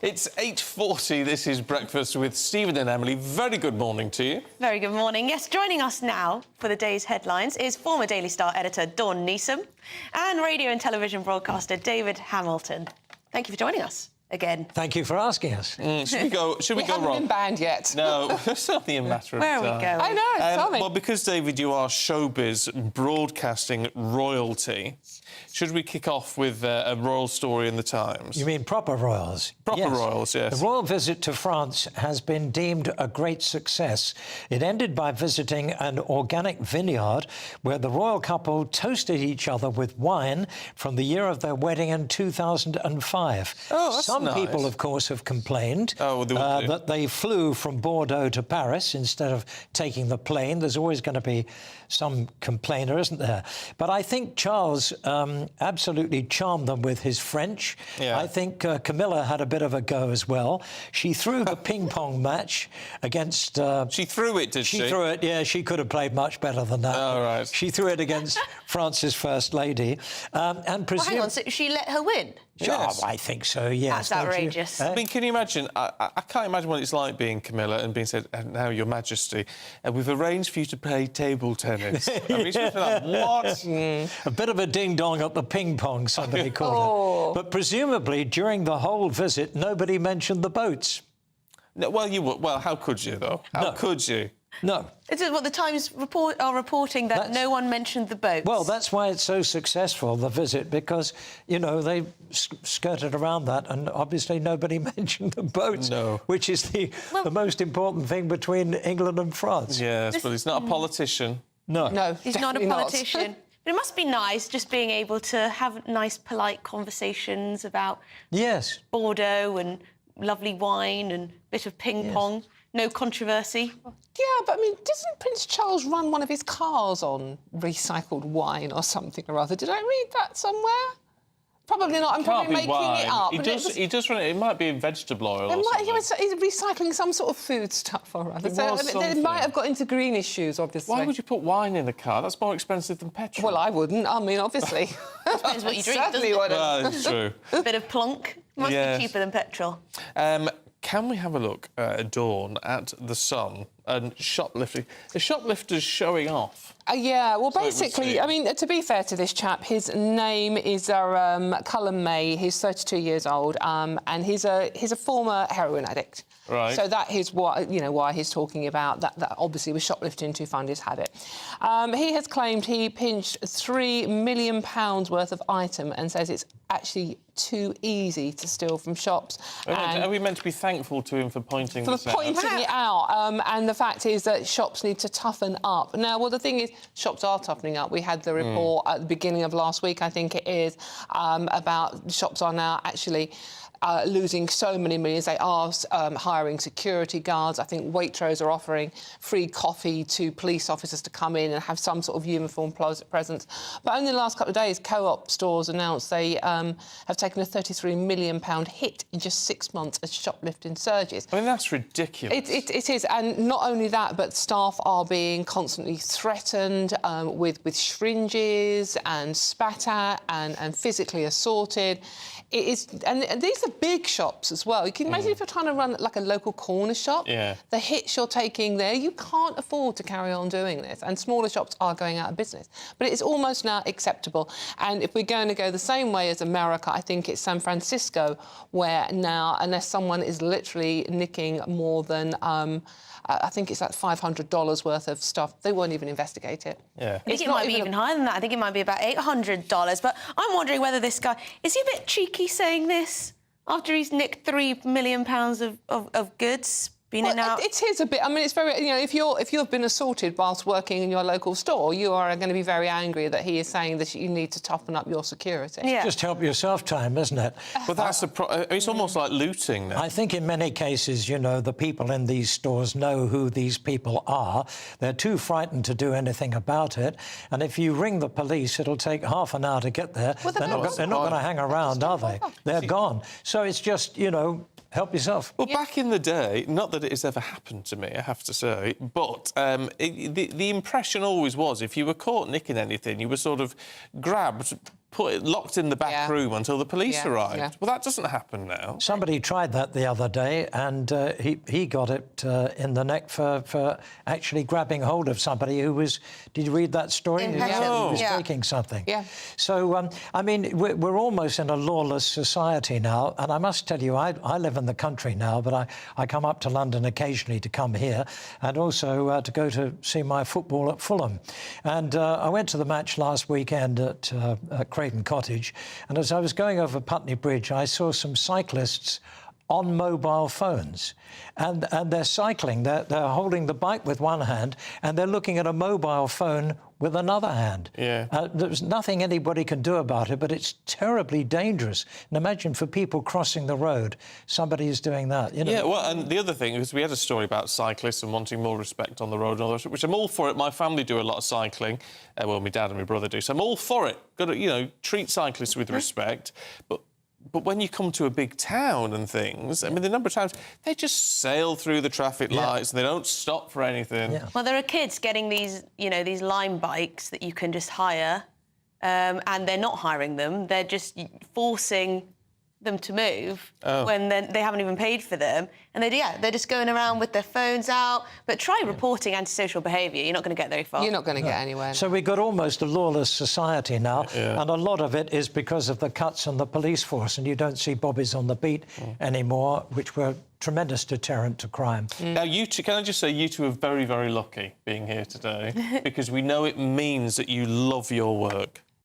It's 8:40. This is Breakfast with Stephen and Emily. Very good morning to you. Very good morning. Yes, joining us now for the day's headlines is former Daily Star editor Dawn Neeson and radio and television broadcaster David Hamilton. Thank you for joining us again. Thank you for asking us. Should we go? Should we go haven't wrong? been banned yet. No, it's only a matter of Where are time. we going? I know, tell me. Well, because, David, you are showbiz broadcasting royalty, should we kick off with a royal story in the Times? You mean proper royals? Proper royals, yes. The royal visit to France has been deemed a great success. It ended by visiting an organic vineyard where the royal couple toasted each other with wine from the year of their wedding in 2005. Oh, that's Some nice. people, of course, have complained they that they flew from Bordeaux to Paris instead of taking the plane. There's always going to be some complainer, isn't there? But I think Charles absolutely charmed them with his French. Yeah. I think Camilla had a bit of a go as well. She threw the ping-pong match against... She threw it, did she? She threw it, yeah. She could have played much better than that. Oh, right. She threw it against France's First Lady. And Well, hang on, so she let her win? Yes. Oh, I think so, yes. That's don't you? outrageous. I mean, can you imagine? I can't imagine what it's like being Camilla and being said, "Now, Your Majesty, we've arranged for you to play table tennis." I mean, it's just like, what? A bit of a ding-dong at the ping-pong, somebody called it. But presumably, during the whole visit, nobody mentioned the boats. No, well, how could you, though? How could you? No. Is it what the Times are reporting that no one mentioned the boats? Well, that's why it's so successful, the visit, because, you know, they skirted around that and obviously nobody mentioned the boats, which is the most important thing between England and France. Yes, but he's not a politician. No. No, He's not a definitely politician. But it must be nice just being able to have nice, polite conversations about Bordeaux and lovely wine and bit of ping-pong. No controversy. Yeah, but I mean, doesn't Prince Charles run one of his cars on recycled wine or something or other? Did I read that somewhere? Probably not. I'm probably making it up. He does run it. It might be vegetable oil or something. He's recycling some sort of food stuff or other. So they might have got into green issues, obviously. Why would you put wine in a car? That's more expensive than petrol. Well, I wouldn't. I mean, obviously. Depends what you drink, doesn't Certainly it? wouldn't. Well, it's true. A bit of plonk. Must be cheaper than petrol. Can we have a look, Dawn, at the Sun and shoplifting? The shoplifters showing off. Yeah, well, basically, I mean, to be fair to this chap, his name is Cullen May. He's 32 years old, and he's a former heroin addict. Right. So that is why he's talking about that obviously was shoplifting to fund his habit. He has claimed he pinched £3 million worth of item and says it's actually too easy to steal from shops. Are we meant to be thankful to him for pointing this out? For pointing it out. And the fact is that shops need to toughen up. Now, well, the thing is, shops are toughening up. We had the report at the beginning of last week, I think it is, about shops are now actually losing so many millions. They are hiring security guards. I think Waitrose are offering free coffee to police officers to come in and have some sort of uniform presence. But only in the last couple of days, Co-op stores announced they have taken a £33 million hit in just 6 months as shoplifting surges. I mean, that's ridiculous. It is, and not only that, but staff are being constantly threatened with syringes and spat at and physically assaulted. It is, and these are big shops as well. You can imagine if you're trying to run like a local corner shop, the hits you're taking there, you can't afford to carry on doing this. And smaller shops are going out of business. But it's almost now acceptable. And if we're going to go the same way as America, I think it's San Francisco, where now, unless someone is literally nicking more than... I think it's like $500 worth of stuff. They won't even investigate it. I think it might be even higher than that. I think it might be about $800. But I'm wondering whether this guy... Is he a bit cheeky saying this after he's nicked £3 million of goods? Been in and out? It is a bit. I mean, it's very. You know, if you've been assaulted whilst working in your local store, you are going to be very angry that he is saying that you need to toughen up your security. Yeah. Just help yourself time, isn't it? But that's it's almost like looting now. I think in many cases, you know, the people in these stores know who these people are. They're too frightened to do anything about it. And if you ring the police, it'll take half an hour to get there. Well, they're not going to hang around, are they? They're gone. So it's just, you know, help yourself. Well, back in the day, not that it has ever happened to me, I have to say, but the impression always was if you were caught nicking anything, you were sort of grabbed, locked in the back room until the police arrived. Yeah. Well, that doesn't happen now. Somebody tried that the other day, and he got it in the neck for actually grabbing hold of somebody who was... Did you read that story? In He Peckham. was taking something. Yeah. So, I mean, we're almost in a lawless society now, and I must tell you, I live in the country now, but I come up to London occasionally to come here, and also to go to see my football at Fulham. And I went to the match last weekend at Creighton Cottage, and as I was going over Putney Bridge, I saw some cyclists on mobile phones, and they're cycling. They're holding the bike with one hand, and they're looking at a mobile phone with another hand. Yeah. There's nothing anybody can do about it, but it's terribly dangerous. And imagine for people crossing the road, somebody is doing that. You know? Yeah, well, and the other thing is we had a story about cyclists and wanting more respect on the road and all that, which I'm all for it. My family do a lot of cycling. Well, my dad and my brother do, so I'm all for it. Got to, you know, treat cyclists with respect. But when you come to a big town and things, I mean, the number of times they just sail through the traffic lights and they don't stop for anything. Yeah. Well, there are kids getting these, you know, these Lime bikes that you can just hire, and they're not hiring them. They're just forcing them to move when they haven't even paid for them. And they're just going around with their phones out. But try reporting antisocial behaviour. You're not going to get very far. You're not going to get anywhere. So we've got almost a lawless society now, and a lot of it is because of the cuts on the police force, and you don't see bobbies on the beat anymore, which were a tremendous deterrent to crime. Now, you two, can I just say, you two are very, very lucky being here today because we know it means that you love your work.